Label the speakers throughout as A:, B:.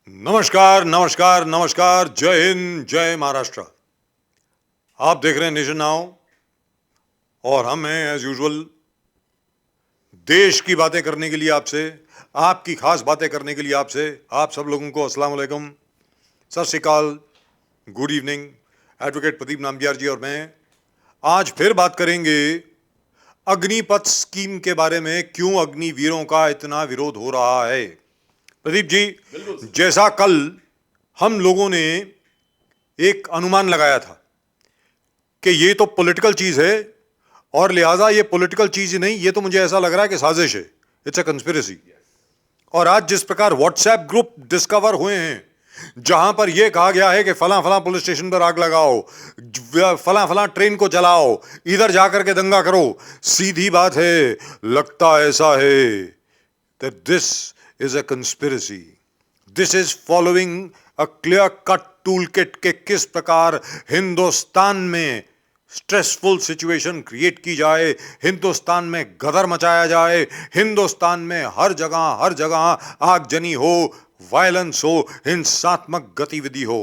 A: नमस्कार, नमस्कार, नमस्कार। जय हिंद, जय महाराष्ट्र। आप देख रहे हैं नेशन नाउ और हम हैं एज यूजुअल देश की बातें करने के लिए आपसे, आपकी खास बातें करने के लिए आपसे। आप सब लोगों को अस्सलाम वालेकुम, सत श्री अकाल, good evening. Advocate Pradeep Namgyal ji और मैं आज फिर बात करेंगे अग्निपथ स्कीम के बारे में। क्यों अग्निवीरों का इतना विरोध हो रहा है? प्रदीप जी, जैसा कल हम लोगों ने एक अनुमान लगाया था कि ये तो पॉलिटिकल चीज है और लिहाजा ये पॉलिटिकल चीज ही नहीं, ये तो मुझे ऐसा लग रहा है कि साजिश है, इट्स अ कंस्पिरेसी। और आज जिस प्रकार व्हाट्सएप ग्रुप डिस्कवर हुए हैं जहां पर यह कहा गया है कि फला फला पुलिस स्टेशन पर आग लगाओ, फला फला ट्रेन को जलाओ, इधर जाकर के दंगा करो, सीधी बात है, लगता ऐसा है that this is a conspiracy. This is following a clear cut toolkit के किस प्रकार हिंदुस्तान में स्ट्रेसफुल सिचुएशन क्रिएट की जाए, हिंदुस्तान में गदर मचाया जाए, हिंदुस्तान में हर जगह आगजनी हो, वायलेंस हो, हिंसात्मक गतिविधि हो।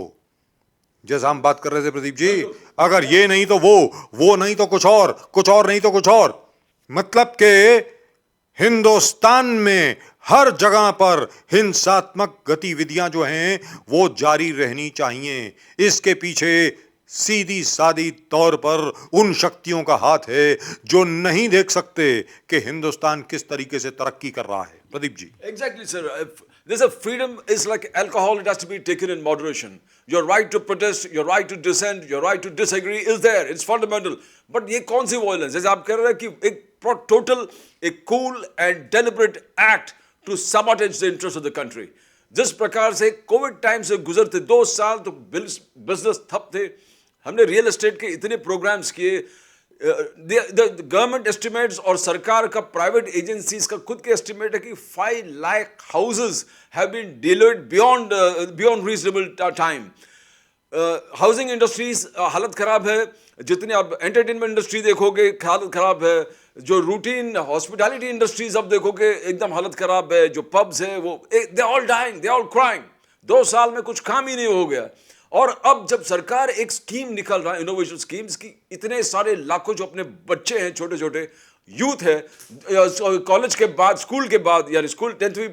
A: जैसा हम बात कर रहे थे प्रदीप जी, अगर ये नहीं तो वो नहीं तो कुछ और नहीं तो कुछ और। मतलब के हिंदुस्तान में हर जगह पर हिंसात्मक गतिविधियां जो हैं वो जारी रहनी चाहिए। इसके पीछे सीधी सादी तौर पर उन शक्तियों का हाथ है जो नहीं देख सकते कि हिंदुस्तान किस तरीके से तरक्की कर रहा है। Pradeep ji.
B: Exactly, sir. There's a freedom is like alcohol; it has to be taken in moderation. Your right to protest, your right to dissent, your right to disagree is there. It's fundamental. But ये कौन सी violence? जैसे आप कह रहे हैं कि एक total, a cool and deliberate act to sabotage the interest of the country. जिस प्रकार से कोविड टाइम से गुजरते 2 साल तो बिजनेस ठप थे, हमने रियल एस्टेट के इतने प्रोग्राम्स किए। गवर्नमेंट एस्टिमेट्स और सरकार का प्राइवेट एजेंसीज का खुद के एस्टिमेट है कि 5 lakh houses have been delivered beyond reasonable time. Housing industries हालत खराब है, जितने आप एंटरटेनमेंट इंडस्ट्री देखोगे हालत खराब है, जो रूटीन हॉस्पिटैलिटी इंडस्ट्रीज अब देखोगे एकदम हालत खराब है, जो पब्स है वो they all dying, they all crying. 2 साल में कुछ काम ही नहीं हो गया। और अब जब सरकार एक स्कीम निकल रहा है, इनोवेशन स्कीम्स की, इतने सारे लाखों जो अपने बच्चे हैं, छोटे छोटे यूथ है, कॉलेज के बाद, स्कूल के बाद, यानी स्कूल 10वीं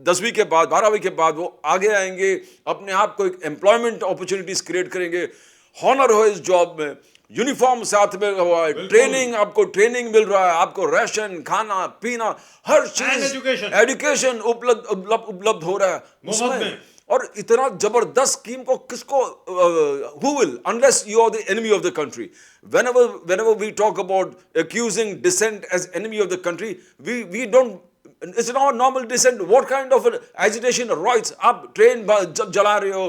B: 10वीं के बाद, 12वीं के बाद वो आगे आएंगे, अपने आप को एक एम्प्लॉयमेंट अपॉर्चुनिटीज क्रिएट करेंगे, हॉनर हो इस जॉब में, यूनिफॉर्म साथ में हुआ है, ट्रेनिंग, आपको ट्रेनिंग मिल रहा है, आपको राशन, खाना पीना, हर चीज, एजुकेशन उपलब्ध हो रहा है। और इतना जबरदस्त स्कीम को किसको who will, unless you are the enemy of the country, whenever we talk about accusing dissent as enemy of the country, we don't, it's not normal dissent. What kind of agitation rights? आप train जला रहे हो,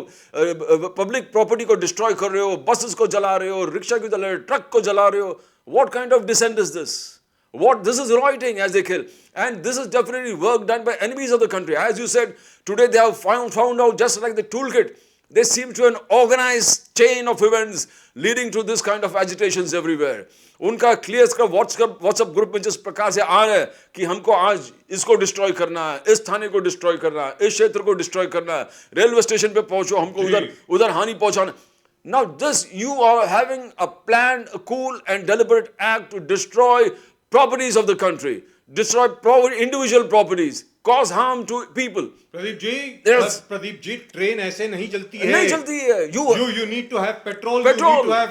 B: public property को destroy कर रहे हो, buses को जला रहे हो, रिक्शा को जला रहे हो, ट्रक को जला रहे हो, what kind of dissent is this? What this is rioting as they kill, and this is definitely work done by enemies of the country. As you said, today they have found out, just like the toolkit, they seem to an organized chain of events leading to this kind of agitations everywhere. उनका clear का WhatsApp group में जिस प्रकार से आ रहा है कि हमको आज इसको डिस्ट्रॉय करना है, इस थाने को डिस्ट्रॉय करना है, इस क्षेत्र को डिस्ट्रॉय करना है, रेलवे स्टेशन पे पहुंचो, हमको उधर हानि पहुंचाना। Now this, you are having a planned, a cool and deliberate act to destroy properties of the country, destroy individual properties, cause harm to people.
A: Pradeep ji, train ऐसे नहीं चलती है।
B: नहीं चलती है।
A: You need to have petrol. You need to have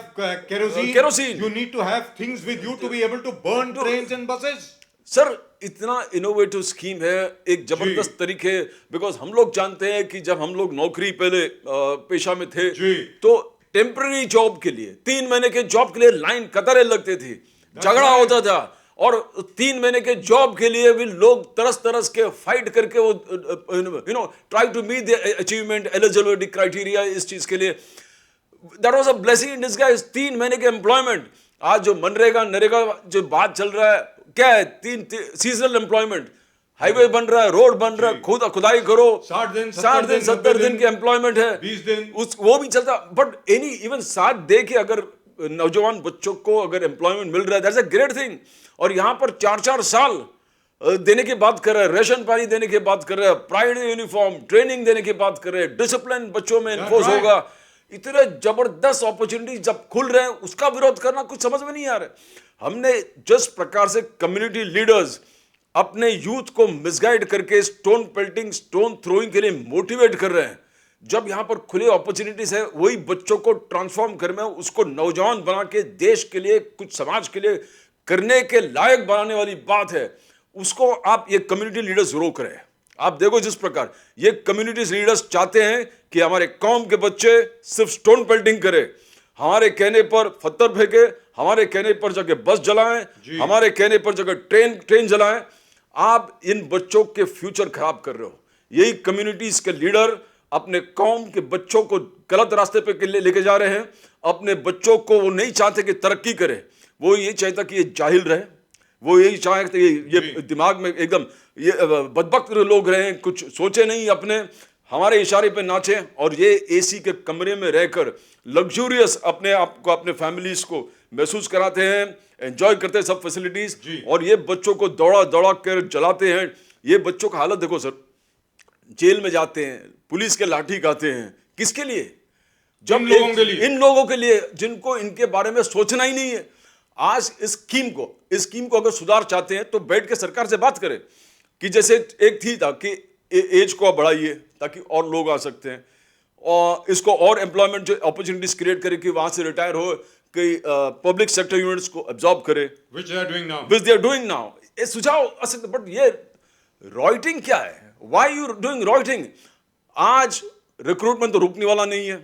A: kerosene. You need to have things with you to be able to burn trains and buses.
B: Sir, इतना innovative scheme है, एक जबरदस्त तरीके, बिकॉज हम लोग जानते हैं कि जब हम लोग नौकरी पहले पेशा में थे तो टेम्पररी जॉब के लिए, 3 महीने के जॉब के लिए लाइन कतारें लगती थी, झगड़ा होता था, और 3 महीने के जॉब के लिए भी लोग तरस के फाइट करके वो try to meet the achievement eligibility criteria इस चीज के लिए। That was a blessing in disguise. 3 महीने के एम्प्लॉयमेंट, आज जो मनरेगा नरेगा जो बात चल रहा है, क्या है? 3 सीजनल एम्प्लॉयमेंट, हाईवे बन रहा है, रोड बन रहा है, खुदाई करो, 60 दिन 70 दिन के एम्प्लॉयमेंट है,
A: 20 दिन
B: वो भी चलता। बट इवन साथ दे के अगर नौजवान बच्चों को अगर एम्प्लॉयमेंट मिल रहा है, दैट्स अ ग्रेट थिंग। और यहां पर 4-4 साल देने की बात कर रहे हैं, राशन पानी देने की बात कर रहे हैं, प्राइड यूनिफॉर्म, ट्रेनिंग देने की बात कर रहे हैं, डिसिप्लिन बच्चों में इन्फोर्स
A: right.
B: होगा। इतने जबरदस्त अपॉर्चुनिटी जब खुल रहे हैं, उसका विरोध करना कुछ समझ में नहीं आ रहा है। हमने जिस प्रकार से कम्युनिटी लीडर्स अपने यूथ को मिसगाइड करके स्टोन पेल्टिंग, स्टोन थ्रोइंग के लिए मोटिवेट कर रहे हैं, जब यहां पर खुले अपॉर्चुनिटीज है, वही बच्चों को ट्रांसफॉर्म करना, उसको नौजवान बना के देश के लिए, कुछ समाज के लिए करने के लायक बनाने वाली बात है, उसको आप ये कम्युनिटी लीडर्स रोक रहे हैं। आप देखो जिस प्रकार ये कम्युनिटी लीडर्स चाहते हैं कि हमारे कौम के बच्चे सिर्फ स्टोन पेल्टिंग करें, हमारे कहने पर पत्थर फेंके, हमारे कहने पर जगह बस जलाएं, हमारे कहने पर जगह ट्रेन जलाएं। आप इन बच्चों के फ्यूचर खराब कर रहे हो। यही कम्युनिटीज के लीडर अपने कौम के बच्चों को गलत रास्ते पे लेके जा रहे हैं। अपने बच्चों को वो नहीं चाहते कि तरक्की करे, वो ये चाहता कि ये जाहिल रहे, वो यही चाहते ये दिमाग में एकदम ये बदबख्त लोग रहे, कुछ सोचे नहीं, अपने हमारे इशारे पे नाचे, और ये एसी के कमरे में रहकर लग्जूरियस अपने आप को, अपने फैमिलीज को महसूस कराते हैं, एंजॉय करते हैं सब फैसिलिटीज, और ये बच्चों को दौड़ा दौड़ा कर जलाते हैं। ये बच्चों का हालत देखो सर, जेल में जाते हैं, पुलिस के लाठी खाते हैं, किसके लिए? जब इन लोगों के लिए जिनको इनके बारे में सोचना ही नहीं है। आज इस स्कीम को अगर सुधार चाहते हैं तो बैठ के सरकार से बात करें कि जैसे एक थी था कि एज को आप बढ़ाइए ताकि और लोग आ सकते हैं, और इसको और एम्प्लॉयमेंट जो अपॉर्चुनिटीज क्रिएट करे कि वहां से रिटायर हो, कि पब्लिक सेक्टर यूनिट्स को एब्जॉर्ब करे,
A: which they are doing now.
B: ये सुझाव आ सकते, बट ये रॉयटिंग क्या है? Why you doing रॉयटिंग? आज रिक्रूटमेंट तो रुकने वाला नहीं है,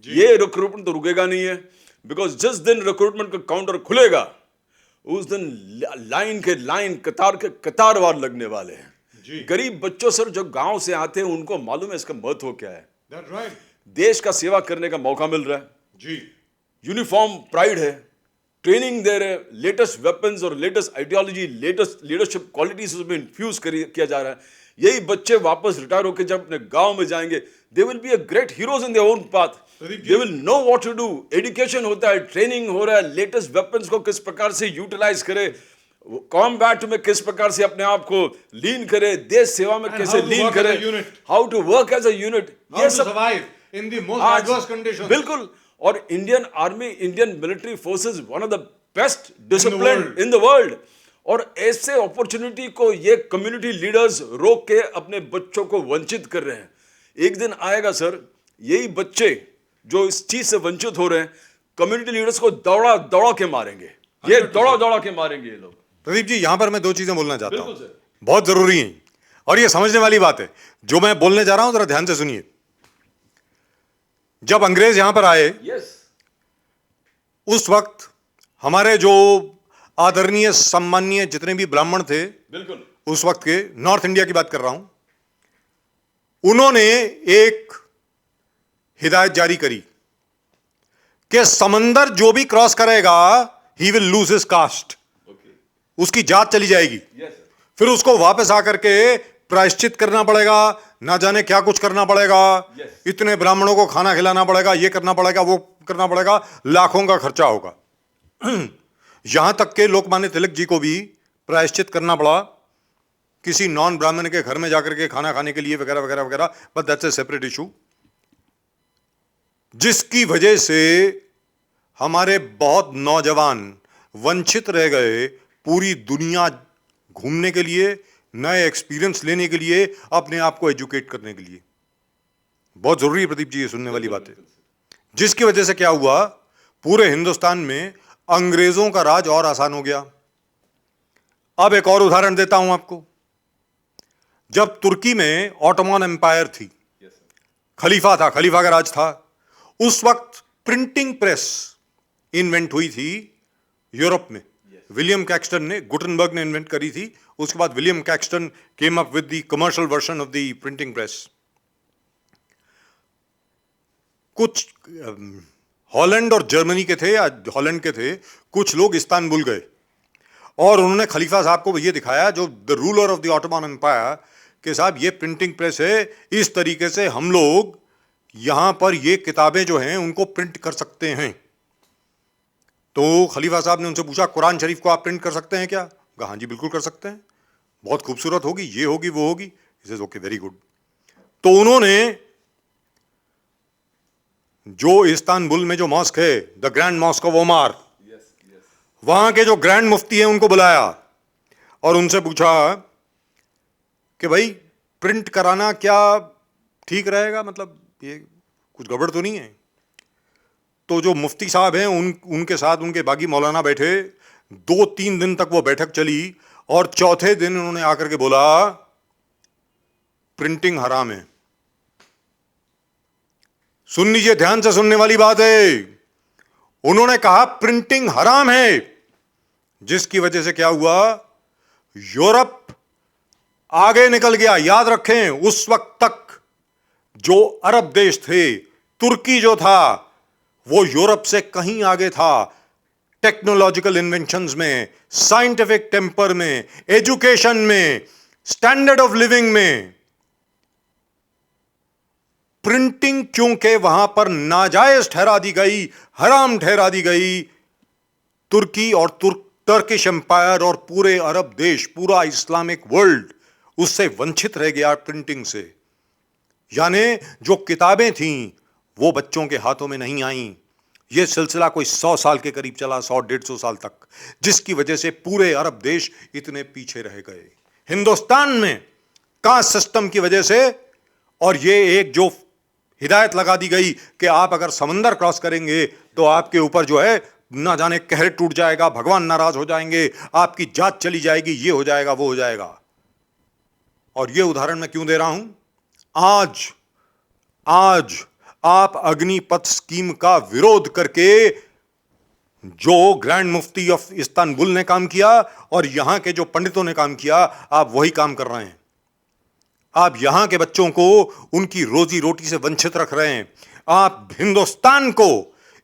B: ये रिक्रूटमेंट तो रुकेगा नहीं है, बिकॉज जिस दिन रिक्रूटमेंट का काउंटर खुलेगा उस दिन लाइन कतारवार लगने वाले हैं। गरीब बच्चों सर जो गांव से आते हैं उनको मालूम है इसका महत्व क्या है।
A: That's right.
B: देश का सेवा करने का मौका मिल रहा है
A: जी,
B: यूनिफॉर्म प्राइड है, ट्रेनिंग दे रहे, लेटेस्ट वेपन्स और latest ideology, latest leadership qualities उसमें इन्फ्यूज किया जा रहा है। यही बच्चे वापस रिटायर होकर जब अपने गांव में जाएंगे, they will be a great heroes in their own path, they will know what to do. Education होता है, ट्रेनिंग हो रहा है, लेटेस्ट वेपन्स को किस प्रकार से यूटिलाइज करे, कॉम्बैट में किस प्रकार से अपने आप को लीन करे, देश सेवा में कैसे लीन करे, how to work as a unit, ये सब
A: in the most adverse conditions.
B: बिल्कुल। और Indian army, Indian military forces one of the best discipline in the world, और ऐसे अपॉर्चुनिटी को ये कम्युनिटी लीडर्स रोक के अपने बच्चों को वंचित कर रहे हैं। एक दिन आएगा सर, यही बच्चे जो इस चीज से वंचित हो रहे हैं, कम्युनिटी लीडर्स को दौड़ा दौड़ा के मारेंगे, ये दौड़ा दौड़ा के मारेंगे ये लोग।
A: प्रदीप जी, यहां पर मैं दो चीजें बोलना चाहता हूं,
B: सर।
A: बहुत जरूरी है और ये समझने वाली बात है। जो मैं बोलने जा रहा हूं जरा ध्यान से सुनिए। जब अंग्रेज यहां पर आए, उस वक्त हमारे जो आदरणीय सम्माननीय जितने भी ब्राह्मण थे,
B: बिल्कुल
A: उस वक्त के, नॉर्थ इंडिया की बात कर रहा हूं, उन्होंने एक हिदायत जारी करी कि समंदर जो भी क्रॉस करेगा he will lose his cast, उसकी जात चली जाएगी, फिर उसको वापस आकर के प्रायश्चित करना पड़ेगा, ना जाने क्या कुछ करना पड़ेगा, इतने ब्राह्मणों को खाना खिलाना पड़ेगा, ये करना पड़ेगा, वो करना पड़ेगा, लाखों का खर्चा होगा। यहां तक के लोकमान्य तिलक जी को भी प्रायश्चित करना पड़ा किसी नॉन ब्राह्मण के घर में जाकर के खाना खाने के लिए, वगैरह वगैरह वगैरह, but that's a separate issue, जिसकी वजह से हमारे बहुत नौजवान वंचित रह गए पूरी दुनिया घूमने के लिए, नए एक्सपीरियंस लेने के लिए, अपने आप को एजुकेट करने के लिए। बहुत जरूरी है प्रदीप जी ये सुनने वाली बात है। जिसकी वजह से क्या हुआ, पूरे हिंदुस्तान में अंग्रेजों का राज और आसान हो गया। अब एक और उदाहरण देता हूं आपको। जब तुर्की में ऑटोमन एम्पायर थी, खलीफा था, खलीफा का राज था, उस वक्त प्रिंटिंग प्रेस इन्वेंट हुई थी यूरोप में। विलियम कैक्सटन ने, गुटनबर्ग ने इन्वेंट करी थी। उसके बाद William Caxton came up with the commercial version of the printing press. कुछ हॉलैंड और जर्मनी के थे, या हॉलैंड के थे, कुछ लोग इस्तांबुल गए और उन्होंने खलीफा साहब को ये दिखाया, जो the ruler of the Ottoman empire, कि साहब ये प्रिंटिंग प्रेस है, इस तरीके से हम लोग यहां पर ये किताबें जो हैं उनको प्रिंट कर सकते हैं। तो खलीफा साहब ने उनसे पूछा, कुरान शरीफ को आप प्रिंट कर सकते हैं क्या? कहा हाँ जी बिल्कुल कर सकते हैं। बहुत खूबसूरत होगी, ये होगी, वो होगी। He says okay, very good. तो उन्होंने जो इस्तांबुल में जो मॉस्क है, the grand mosque of Omar, वहां के जो ग्रैंड मुफ्ती हैं उनको बुलाया और उनसे पूछा कि भाई प्रिंट कराना क्या ठीक रहेगा, मतलब ये कुछ गड़बड़ तो नहीं है। तो जो मुफ्ती साहब हैं उनके साथ उनके बागी मौलाना बैठे, 2-3 दिन तक वो बैठक चली और चौथे दिन उन्होंने आकर के बोला प्रिंटिंग हराम है। सुन लीजिए, ध्यान से सुनने वाली बात है। उन्होंने कहा प्रिंटिंग हराम है, जिसकी वजह से क्या हुआ, यूरोप आगे निकल गया। याद रखें, उस वक्त तक जो अरब देश थे, तुर्की जो था, वो यूरोप से कहीं आगे था टेक्नोलॉजिकल इन्वेंशंस में, साइंटिफिक टेम्पर में, एजुकेशन में, स्टैंडर्ड ऑफ लिविंग में। प्रिंटिंग क्योंकि वहां पर नाजायज ठहरा दी गई, हराम ठहरा दी गई, तुर्की और टर्किश एम्पायर और पूरे अरब देश, पूरा इस्लामिक वर्ल्ड उससे वंचित रह गया प्रिंटिंग से। यानी जो किताबें थीं वो बच्चों के हाथों में नहीं आईं। यह सिलसिला कोई 100 साल के करीब चला, 100-150 साल तक, जिसकी वजह से पूरे अरब देश इतने पीछे रह गए। हिंदुस्तान में कास्ट सिस्टम की वजह से, और ये एक जो हिदायत लगा दी गई कि आप अगर समंदर क्रॉस करेंगे तो आपके ऊपर जो है ना जाने कहर टूट जाएगा, भगवान नाराज हो जाएंगे, आपकी जात चली जाएगी, ये हो जाएगा, वो हो जाएगा। और ये उदाहरण मैं क्यों दे रहा हूं, आज आप अग्निपथ स्कीम का विरोध करके जो ग्रैंड मुफ्ती ऑफ इस्तांबुल ने काम किया और यहां के जो पंडितों ने काम किया, आप वही काम कर रहे हैं। आप यहां के बच्चों को उनकी रोजी रोटी से वंचित रख रहे हैं। आप हिंदुस्तान को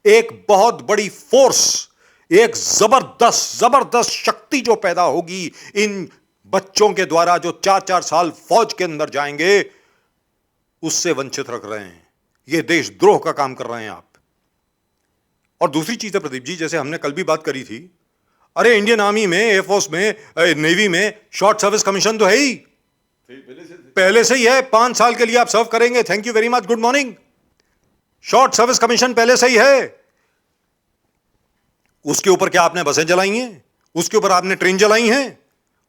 A: एक बहुत बड़ी फोर्स, एक जबरदस्त शक्ति जो पैदा होगी इन बच्चों के द्वारा, जो 4-4 साल फौज के अंदर जाएंगे, उससे वंचित रख रहे हैं। यह देशद्रोह का काम कर रहे हैं आप। और दूसरी चीज है प्रदीप जी, जैसे हमने कल भी बात करी थी, अरे इंडियन आर्मी में, एयरफोर्स में, नेवी में शॉर्ट सर्विस कमीशन तो है ही, पहले से ही है। 5 साल के लिए आप सर्व करेंगे, thank you very much, good morning. Short service commission पहले से ही है। उसके ऊपर क्या आपने बसें जलाई हैं? उसके ऊपर आपने ट्रेन जलाई हैं?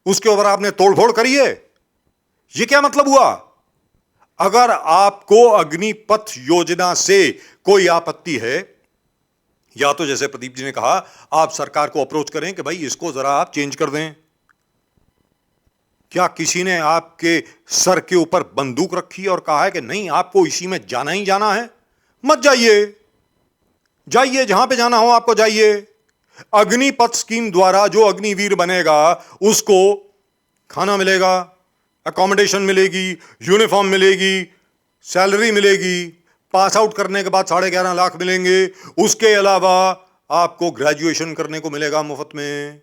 A: उसके ऊपर आपने तोड़फोड़ करी है? यह क्या मतलब हुआ? अगर आपको अग्निपथ योजना से कोई आपत्ति है, या तो जैसे प्रदीप जी ने कहा, आप सरकार को अप्रोच करें कि भाई इसको जरा आप चेंज कर दें। क्या किसी ने आपके सर के ऊपर बंदूक रखी और कहा है कि नहीं आपको इसी में जाना ही जाना है? मत जाइए, जाइए जहां पे जाना हो आपको जाइए। अग्निपथ स्कीम द्वारा जो अग्निवीर बनेगा उसको खाना मिलेगा, अकोमोडेशन मिलेगी, यूनिफॉर्म मिलेगी, सैलरी मिलेगी, पास आउट करने के बाद 11.5 लाख मिलेंगे। उसके अलावा आपको ग्रेजुएशन करने को मिलेगा मुफ्त में।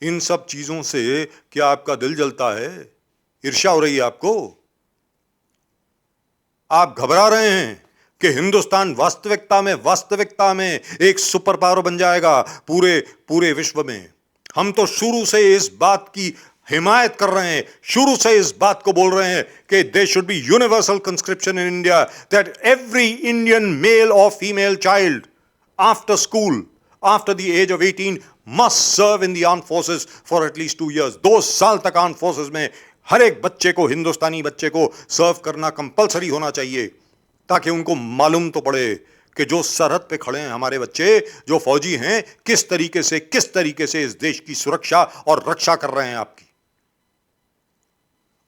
A: इन सब चीजों से क्या आपका दिल जलता है? ईर्ष्या हो रही है आपको? आप घबरा रहे हैं कि हिंदुस्तान वास्तविकता में एक सुपर पावर बन जाएगा पूरे विश्व में। हम तो शुरू से इस बात की हिमायत कर रहे हैं, शुरू से इस बात को बोल रहे हैं कि there should be universal conscription in India, that every Indian male और female child after school, after the age of 18 must serve in the armed forces for at least 2 years. 2 साल तक आर्म फोर्सेस में हर एक बच्चे को, हिंदुस्तानी बच्चे को सर्व करना कंपलसरी होना चाहिए, ताकि उनको मालूम तो पड़े कि जो सरहद पे खड़े हैं हमारे बच्चे, जो फौजी हैं, किस तरीके से इस देश की सुरक्षा और रक्षा कर रहे हैं आपकी।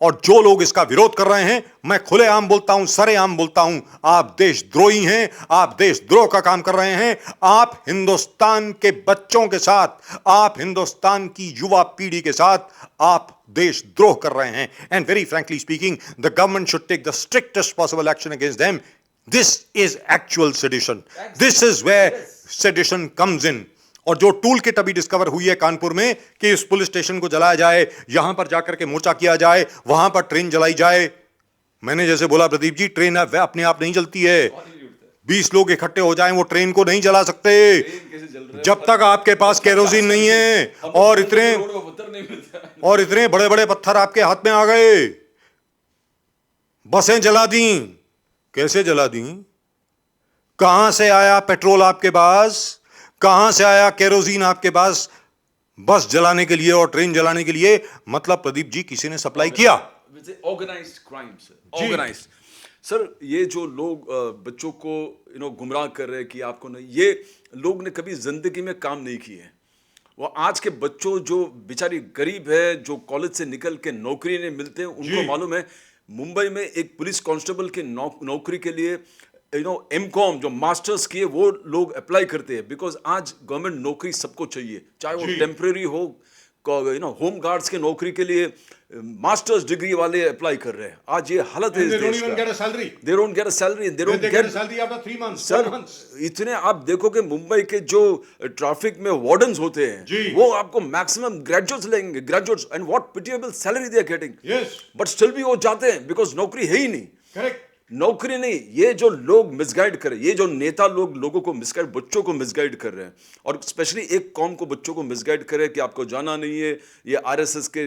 A: और जो लोग इसका विरोध कर रहे हैं, मैं खुलेआम बोलता हूं, सरेआम बोलता हूं, आप देशद्रोही हैं, आप देशद्रोह का काम कर रहे हैं। आप हिंदुस्तान के बच्चों के साथ, आप हिंदुस्तान की युवा पीढ़ी के साथ आप देशद्रोह कर रहे हैं। And very frankly speaking, the government should take the strictest possible action against them. This is actual sedition, this is where sedition comes in. और जो टूल किट अभी डिस्कवर हुई है कानपुर में कि इस पुलिस स्टेशन को जलाया जाए, यहां पर जाकर के मोर्चा किया जाए, वहां पर ट्रेन जलाई जाए। मैंने जैसे बोला प्रदीप जी, ट्रेन अपने आप नहीं जलती है, 20 लोग इकट्ठे हो जाएं, वो ट्रेन को नहीं चला सकते
B: कैसे जल रहा है?
A: जब तक आपके पास केरोसिन नहीं है और इतने
B: रोड में पत्थर नहीं मिलता है।
A: और इतने बड़े बड़े पत्थर आपके हाथ में आ गए। बसें जला दी, कैसे जला दी? कहां से आया पेट्रोल आपके पास? कहां से आया केरोसिन आपके पास बस जलाने के लिए और ट्रेन जलाने के लिए? मतलब प्रदीप जी, किसी ने सप्लाई किया।
B: Organised crime sir, organised. Sir ये जो लोग बच्चों को गुमराह कर रहे हैं कि आपको नहीं, ये लोग ने कभी जिंदगी में काम नहीं किए हैं। वो आज के बच्चों जो बेचारी गरीब है, जो कॉलेज से निकल के नौकरी नहीं मिलते, उनको मालूम है मुंबई में एक पुलिस कांस्टेबल की नौकरी के लिए एमकॉम जो मास्टर्स किए वो लोग अप्लाई करते हैं, बिकॉज आज गवर्नमेंट नौकरी सबको चाहिए, चाहे वो टेम्परेरी हो। होम गार्ड्स के नौकरी के लिए मास्टर्स डिग्री वाले अप्लाई कर रहे हैं। आज ये हालत है इस देश का।
A: They don't get a salary.
B: They don't get a salary. They don't
A: They
B: get
A: get a salary after 3 months, 4
B: sir
A: months.
B: इतने आप देखोगे मुंबई के जो ट्रैफिक में वार्डन्स होते
A: जी।
B: हैं, वो आपको मैक्सिमम ग्रेजुएट्स लेंगे, graduates, and what pitiable salary they are getting.
A: Yes.
B: But still भी वो जाते हैं बिकॉज नौकरी है ही नहीं।
A: Correct.
B: नौकरी नहीं। ये जो लोग मिसगाइड कर रहे हैं, ये जो नेता लोग लोगों को मिसगाइड, बच्चों को मिसगाइड कर रहे हैं, और स्पेशली एक कौम को, बच्चों को मिसगाइड कर रहे हैं कि आपको जाना नहीं है, ये आरएसएस के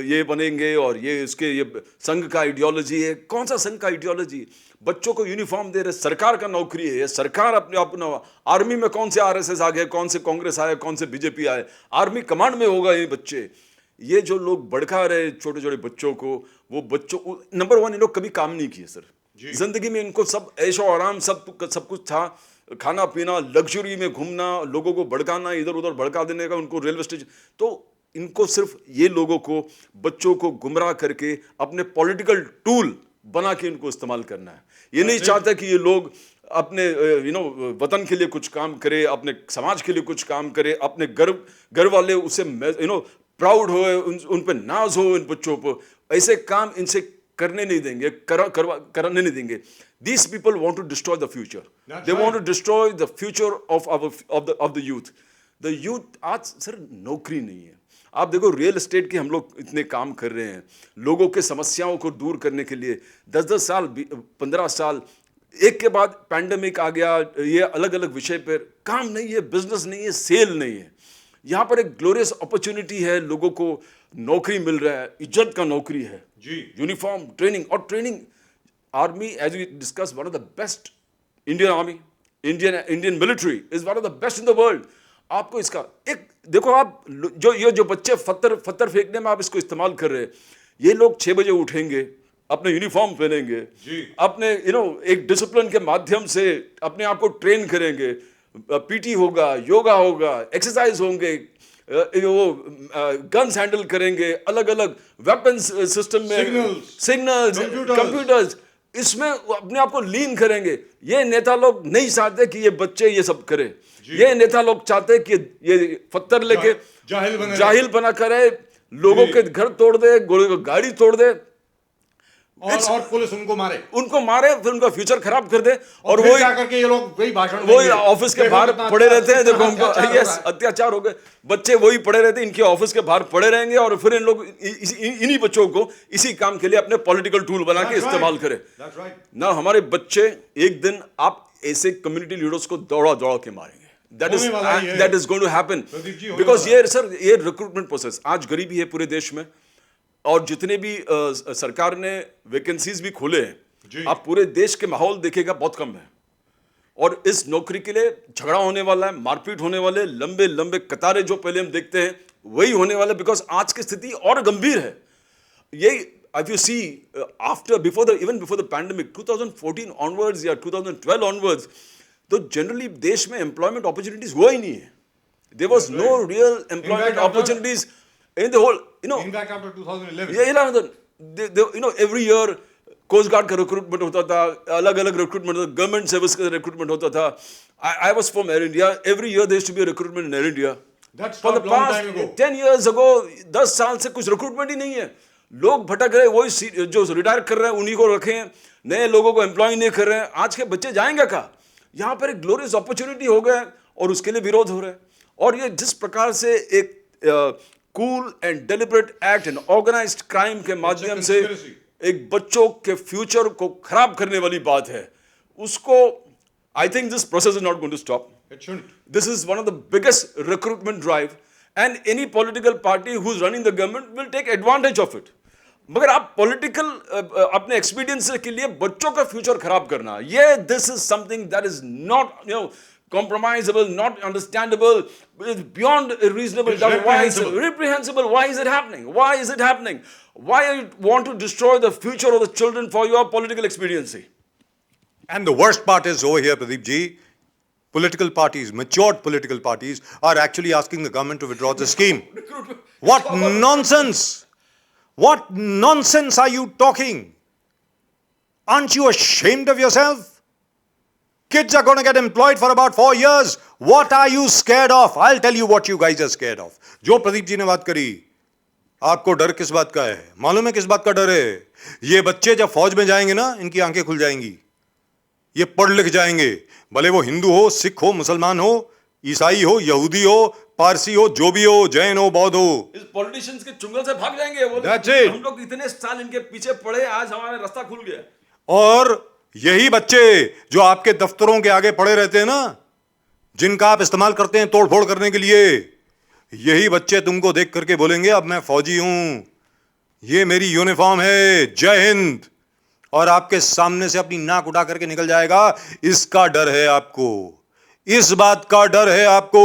B: ये बनेंगे और ये उसके ये संघ का आइडियोलॉजी है। कौन सा संघ का आइडियोलॉजी? बच्चों को यूनिफॉर्म दे रहे, सरकार का नौकरी है, सरकार अपने अपना आर्मी में कौन से आरएसएस आ गए, कौन से कांग्रेस आए, कौन से बीजेपी आए, आर्मी कमांड में होगा ये बच्चे। ये जो लोग भड़का रहे छोटे छोटे बच्चों को, वो बच्चों, नंबर वन, ये लोग कभी काम नहीं किए सर जिंदगी में। इनको सब ऐशो आराम, सब कुछ था, खाना पीना, लग्जरी में घूमना, लोगों को भड़काना, इधर उधर भड़का देने का उनको रेलवे स्टेशन। तो इनको सिर्फ ये लोगों को, बच्चों को गुमराह करके अपने पॉलिटिकल टूल बना के इनको इस्तेमाल करना है। ये नहीं चाहता कि ये लोग अपने वतन के लिए कुछ काम करे, अपने समाज के लिए कुछ काम करे, अपने घर वाले उसे प्राउड हो, उन पे नाज हो, इन बच्चों पर ऐसे काम इनसे करने नहीं देंगे, करने नहीं देंगे। These people want to destroy the future. They want to destroy the future of the youth. The youth आज सर नौकरी नहीं है। आप देखो रियल एस्टेट के हम लोग इतने काम कर रहे हैं लोगों के समस्याओं को दूर करने के लिए, 10-10 साल 15 साल, एक के बाद पैंडेमिक आ गया, ये अलग अलग विषय पर काम नहीं है, बिजनेस नहीं है, सेल नहीं है। यहाँ पर एक ग्लोरियस अपॉर्चुनिटी है, लोगों को नौकरी मिल रहा है, इज्जत का नौकरी है
A: जी,
B: यूनिफॉर्म, ट्रेनिंग, और training army, as we discuss, one of the best, Indian army, Indian military is one of the best in the world. आपको इसका एक देखो, आप जो बच्चे पत्थर फेंकने में आप इसको इस्तेमाल कर रहे हैं, ये लोग 6 बजे उठेंगे, अपने यूनिफॉर्म पहनेंगे, अपने एक डिसिप्लिन के माध्यम से अपने आप को ट्रेन करेंगे, पीटी होगा, योगा होगा, एक्सरसाइज होंगे, वो गन्स हैंडल करेंगे, अलग अलग वेपन्स सिस्टम में, सिग्नल्स, कंप्यूटर्स, इसमें अपने आप को लीन करेंगे। ये नेता लोग नहीं चाहते कि ये बच्चे ये सब करे। ये नेता लोग चाहते कि ये पत्थर लेके जाहिल बना करे, लोगों के घर तोड़ दे, गाड़ी तोड़ दे,
A: और पुलिस उनको मारे,
B: फिर उनका फ्यूचर खराब कर दे, और
A: वही करके ये लोग वही भाषण,
B: वही ऑफिस के बाहर पड़े रहते हैं। देखो उनको यस अत्याचार हो गए, बच्चे वही पड़े रहते हैं, इनके ऑफिस के बाहर पड़े रहेंगे, और फिर इन लोग इन्हीं बच्चों को इसी काम के लिए अपने पॉलिटिकल टूल बना के इस्तेमाल करें ना। हमारे बच्चे एक दिन आप ऐसे कम्युनिटी लीडर्स को दौड़ा के मारेंगे। That is going to happen because ये सर ये रिक्रूटमेंट प्रोसेस, आज गरीबी है पूरे देश में, और जितने भी सरकार ने वैकेंसीज भी खोले हैं, आप पूरे देश के माहौल देखेगा बहुत कम है, और इस नौकरी के लिए झगड़ा होने वाला है, मारपीट होने वाले, लंबे लंबे कतारें जो पहले हम देखते हैं वही होने वाला है, बिकॉज आज की स्थिति और गंभीर है। ये if you see even before the pandemic 2014 onwards या 2012 onwards, तो जनरली देश में एम्प्लॉयमेंट अपॉर्चुनिटीज हुआ ही नहीं है। There was no real employment opportunities in the whole,
A: in fact after 2011
B: every year coast guard का रिक्रूटमेंट होता था, अलग अलग रिक्रूटमेंट होता था, गवर्नमेंट सर्विस का रिक्रूटमेंट होता था। I was from Air India, every year there used to be a recruitment in Air India. For the past 10 years ago, 10 साल से कुछ रिक्रूटमेंट ही नहीं है। लोग भटक रहे, वही जो रिटायर कर रहे हैं उन्हीं को रखे हैं, नए लोगों को एम्प्लॉय नहीं कर रहे हैं। आज के बच्चे जाएंगे कहाँ? यहाँ पर एक ग्लोरियस अपॉर्चुनिटी हो गया और उसके लिए विरोध हो रहा है। और ये जिस प्रकार से एक cool and deliberate act and organised crime के माध्यम से एक बच्चों के फ्यूचर को खराब करने वाली बात है, उसको I think this process is not going to stop.
A: It shouldn't.
B: This is one of the biggest recruitment drive, and any political party who's running the government will take advantage of it. मगर आप political अपने experience के लिए बच्चों का future खराब करना, ये this is something that is not compromisable, not understandable, it's beyond a reasonable doubt. Why is it reprehensible? Why is it happening? Why is it happening? Why you want to destroy the future of the children for your political expediency?
A: And the worst part is over here, Pradeep ji, political parties, matured political parties, are actually asking the government to withdraw the scheme. What nonsense! What nonsense are you talking? Aren't you ashamed of yourself? Kids are going to get employed for about 4 years. What are you scared of? I'll tell you what you guys are scared of. जो प्रदीप जी ने बात करी, आपको डर किस बात का है? मालूम है किस बात का डर है? ये बच्चे जब फौज में जाएंगे ना, इनकी आंखें खुल जाएंगी. ये पढ़ लिख जाएंगे, भले वो हिंदू हो, सिख हो, मुसलमान हो, ईसाई हो, यहूदी हो, पारसी हो, जो भी हो, जैन हो, बौद्ध हो.
B: इस पॉलिटिशियंस के चुंगल से भाग जाएंगे.
A: That's it.
B: हम लोग इतने साल इनके पीछे पड़े, आज हमारा रास्ता खुल गया.
A: और यही बच्चे जो आपके दफ्तरों के आगे पड़े रहते हैं ना, जिनका आप इस्तेमाल करते हैं तोड़फोड़ करने के लिए, यही बच्चे तुमको देख करके बोलेंगे अब मैं फौजी हूं, ये मेरी यूनिफॉर्म है, जय हिंद, और आपके सामने से अपनी नाक उठा करके निकल जाएगा. इसका डर है आपको, इस बात का डर है आपको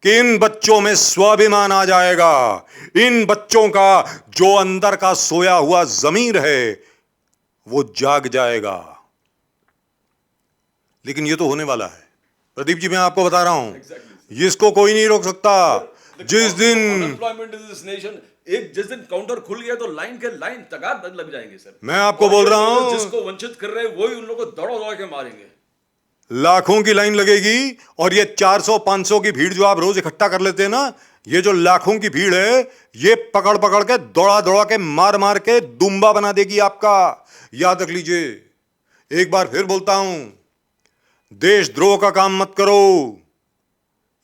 A: कि इन बच्चों में स्वाभिमान आ जाएगा. इन बच्चों का जो अंदर का सोया हुआ जमीर है वो जाग जाएगा. लेकिन ये तो होने वाला है प्रदीप जी, मैं आपको बता रहा हूं. इसको कोई नहीं रोक सकता. जिस दिन
B: अनएम्प्लॉयमेंट इन दिस नेशन, जिस दिन काउंटर खुल गया तो लाइन कगार लग जाएंगे सर.
A: मैं आपको बोल रहा हूं,
B: जिसको वंचित कर रहे हैं वही उन लोगों को दौड़ के मारेंगे.
A: लाखों की लाइन लगेगी. और ये 400-500 की भीड़ जो आप रोज इकट्ठा कर लेते हैं ना, ये जो लाखों की भीड़ है, ये पकड़ पकड़ के दौड़ा के मार के दुम्बा बना देगी आपका. याद रख लीजिए. एक बार फिर बोलता हूं, देशद्रोह का काम मत करो.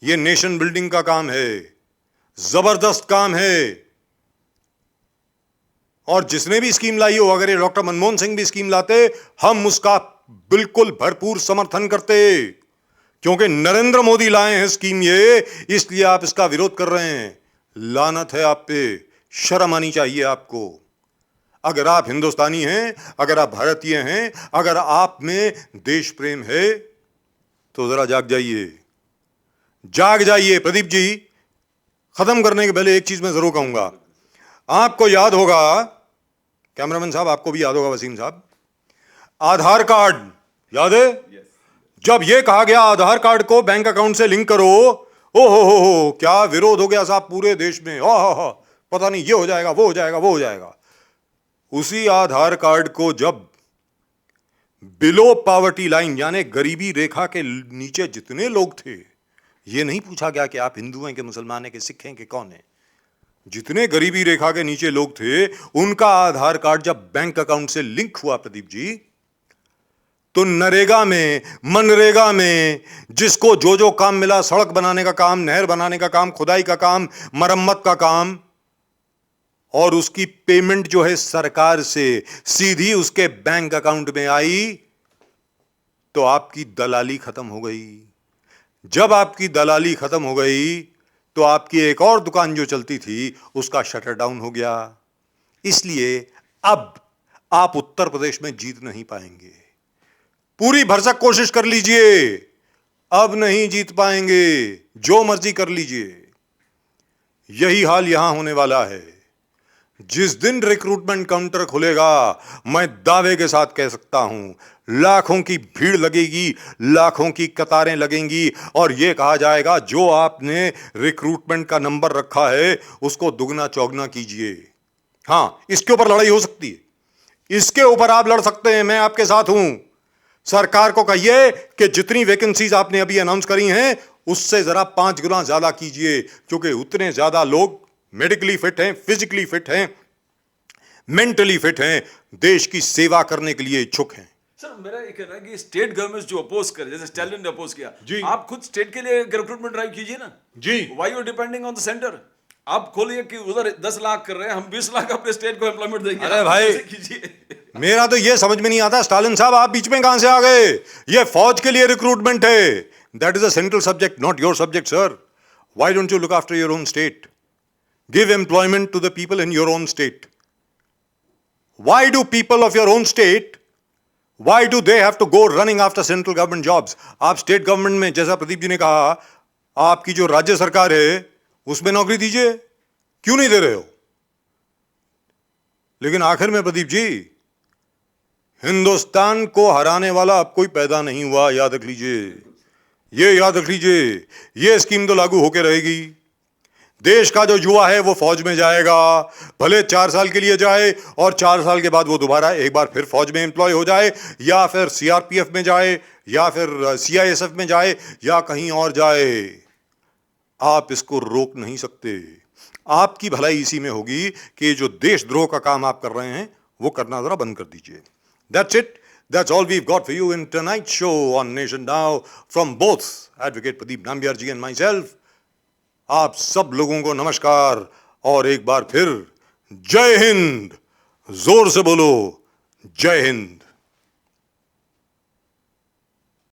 A: ये नेशन बिल्डिंग का काम है, जबरदस्त काम है. और जिसने भी स्कीम लाई हो, अगर ये डॉक्टर मनमोहन सिंह भी स्कीम लाते, हम उसका बिल्कुल भरपूर समर्थन करते. क्योंकि नरेंद्र मोदी लाए हैं स्कीम ये, इसलिए आप इसका विरोध कर रहे हैं. लानत है आप पे, शर्म आनी चाहिए आपको. अगर आप हिंदुस्तानी हैं, अगर आप भारतीय हैं, अगर आप में देश प्रेम है, तो जरा जाग जाइए, जाग जाइए. प्रदीप जी, खत्म करने के पहले एक चीज मैं जरूर कहूंगा. आपको याद होगा, कैमरामैन साहब आपको भी याद होगा, वसीम साहब, आधार कार्ड याद है? जब यह कहा गया आधार कार्ड को बैंक अकाउंट से लिंक करो, ओ हो, क्या विरोध हो गया साहब पूरे देश में. पता नहीं ये हो जाएगा, वो हो जाएगा, वो हो जाएगा. उसी आधार कार्ड को जब बिलो पॉवर्टी लाइन, यानी गरीबी रेखा के नीचे जितने लोग थे, ये नहीं पूछा गया कि आप हिंदू हैं कि मुसलमान हैं कि सिख हैं कि कौन है, जितने गरीबी रेखा के नीचे लोग थे, उनका आधार कार्ड जब बैंक अकाउंट से लिंक हुआ प्रदीप जी, तो नरेगा में, मनरेगा में जिसको जो जो काम मिला, सड़क बनाने का काम, नहर बनाने का काम, खुदाई का काम, मरम्मत का काम, और उसकी पेमेंट जो है सरकार से सीधी उसके बैंक अकाउंट में आई, तो आपकी दलाली खत्म हो गई. जब आपकी दलाली खत्म हो गई, तो आपकी एक और दुकान जो चलती थी, उसका शटर डाउन हो गया. इसलिए अब आप उत्तर प्रदेश में जीत नहीं पाएंगे. पूरी भरसक कोशिश कर लीजिए, अब नहीं जीत पाएंगे. जो मर्जी कर लीजिए. यही हाल यहां होने वाला है. जिस दिन रिक्रूटमेंट काउंटर खुलेगा, मैं दावे के साथ कह सकता हूं, लाखों की भीड़ लगेगी, लाखों की कतारें लगेंगी, और यह कहा जाएगा जो आपने रिक्रूटमेंट का नंबर रखा है उसको दुगना चौगना कीजिए. हां, इसके ऊपर लड़ाई हो सकती है, इसके ऊपर आप लड़ सकते हैं, मैं आपके साथ हूं. सरकार को कहिए कि जितनी वैकेंसीज आपने अभी अनाउंस करी हैं, उससे जरा 5 गुना ज्यादा कीजिए, क्योंकि उतने ज्यादा लोग मेडिकली फिट हैं, फिजिकली फिट हैं, मेंटली फिट हैं, देश की सेवा करने के लिए इच्छुक हैं.
B: सर, मेरा ये कहना है कि स्टेट गवर्नमेंट जो अपोज करे, जैसे स्टैलिन ने अपोज किया,
A: जी,
B: आप खुद स्टेट के लिए रिक्रूटमेंट ड्राइव कीजिए ना.
A: जी,
B: why you depending on the centre? आप खोलिए कि उधर 10 लाख कर रहे हैं, हम 20 लाख अपने स्टेट को एम्प्लॉयमेंट देंगे।
A: अरे
B: आप
A: भाई,
B: कैसे कीजिए।
A: मेरा तो ये समझ में नहीं आता, स्टालिन साहब आप बीच में कहां से आ गए? ये फौज के लिए रिक्रूटमेंट है, that is a central subject, not your subject sir. Why don't you look after your own state? Give employment to the people in your own state. Why do people of your own state, why do they have to go running after central government jobs? आप state government में, जैसा प्रदीप जी ने कहा, आपकी जो राज्य सरकार है उसमें नौकरी दीजिए, क्यों नहीं दे रहे हो? लेकिन आखिर में प्रदीप जी, हिंदुस्तान को हराने वाला अब कोई पैदा नहीं हुआ, याद रख लीजिए, ये याद रख लीजिए। ये स्कीम तो लागू होकर रहेगी। देश का जो युवा है वो फौज में जाएगा, भले 4 साल के लिए जाए और 4 साल के बाद वो दोबारा एक बार फिर फौज में एम्प्लॉय हो जाए, या फिर सीआरपीएफ में जाए, या फिर सीआईएसएफ में जाए, या कहीं और जाए। आप इसको रोक नहीं सकते। आपकी भलाई इसी में होगी कि जो देशद्रोह का काम आप कर रहे हैं वो करना जरा बंद कर दीजिए। That's it. That's all we've got for you in tonight's show on Nation Now from both Advocate Pradeep Nambiar ji and myself. आप सब लोगों को नमस्कार, और एक बार फिर जय हिंद। जोर से बोलो, जय हिंद।